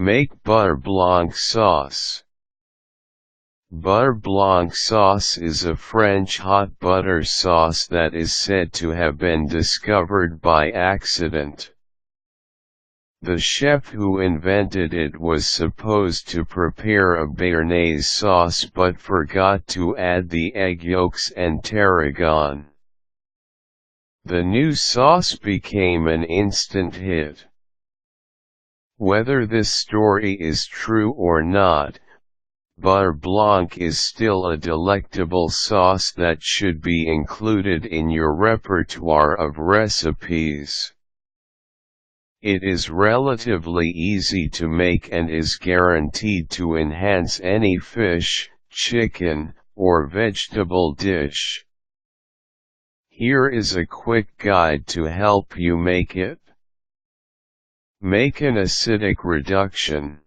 Make Beurre Blanc sauce. Beurre Blanc sauce is a French hot butter sauce that is said to have been discovered by accident. The chef who invented it was supposed to prepare a béarnaise sauce but forgot to add the egg yolks and tarragon. The new sauce became an instant hit. Whether this story is true or not, Beurre Blanc is still a delectable sauce that should be included in your repertoire of recipes. It is relatively easy to make and is guaranteed to enhance any fish, chicken, or vegetable dish. Here is a quick guide to help you make it. Make an acidic reduction.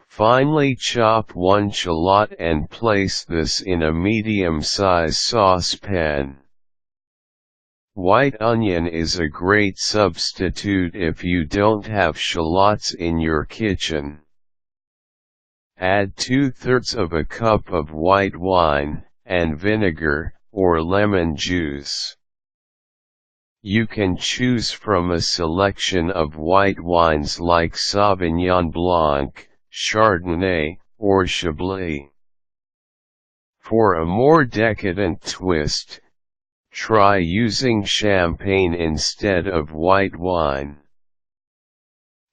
Finely chop one shallot and place this in a medium-size saucepan. White onion is a great substitute if you don't have shallots in your kitchen. Add 2/3 of a cup of white wine, and vinegar, or lemon juice. You can choose from a selection of white wines like Sauvignon Blanc, Chardonnay, or Chablis. For a more decadent twist, try using champagne instead of white wine.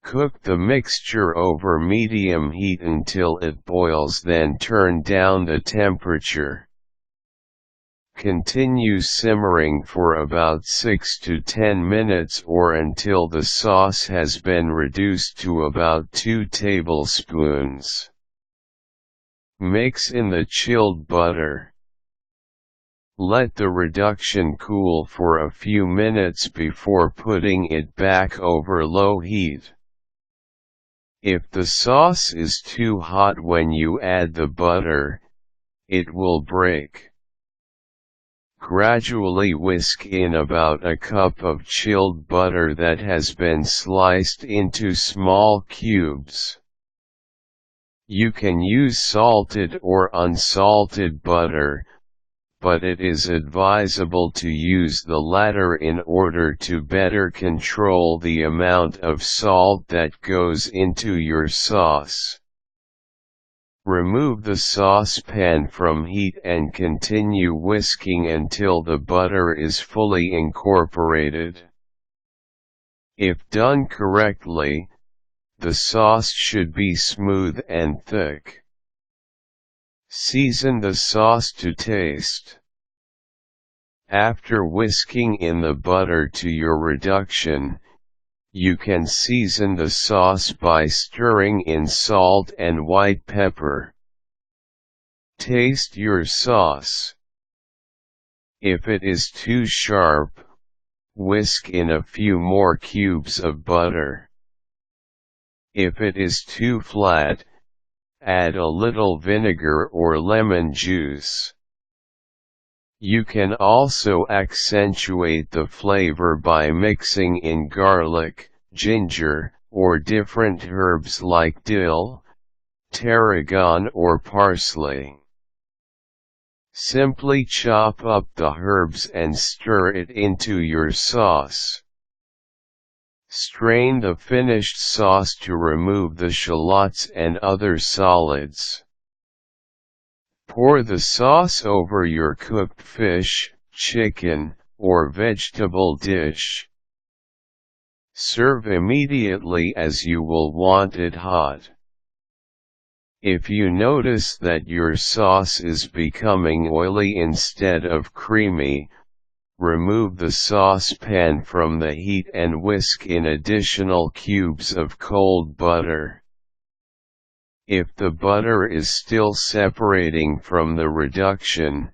Cook the mixture over medium heat until it boils, then turn down the temperature. Continue simmering for about 6 to 10 minutes or until the sauce has been reduced to about 2 tablespoons. Mix in the chilled butter. Let the reduction cool for a few minutes before putting it back over low heat. If the sauce is too hot when you add the butter, it will break. Gradually whisk in about a cup of chilled butter that has been sliced into small cubes. You can use salted or unsalted butter, but it is advisable to use the latter in order to better control the amount of salt that goes into your sauce. Remove the saucepan from heat and continue whisking until the butter is fully incorporated. If done correctly, the sauce should be smooth and thick. Season the sauce to taste. After whisking in the butter to your reduction, you can season the sauce by stirring in salt and white pepper. Taste your sauce. If it is too sharp, whisk in a few more cubes of butter. If it is too flat, add a little vinegar or lemon juice. You can also accentuate the flavor by mixing in garlic, ginger, or different herbs like dill, tarragon or parsley. Simply chop up the herbs and stir it into your sauce. Strain the finished sauce to remove the shallots and other solids. Pour the sauce over your cooked fish, chicken, or vegetable dish. Serve immediately as you will want it hot. If you notice that your sauce is becoming oily instead of creamy, remove the saucepan from the heat and whisk in additional cubes of cold butter. If the butter is still separating from the reduction,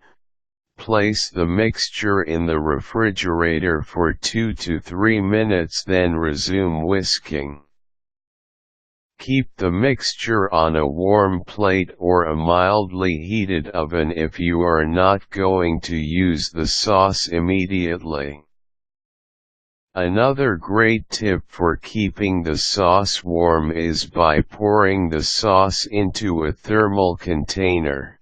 place the mixture in the refrigerator for 2 to 3 minutes, then resume whisking. Keep the mixture on a warm plate or a mildly heated oven if you are not going to use the sauce immediately. Another great tip for keeping the sauce warm is by pouring the sauce into a thermal container.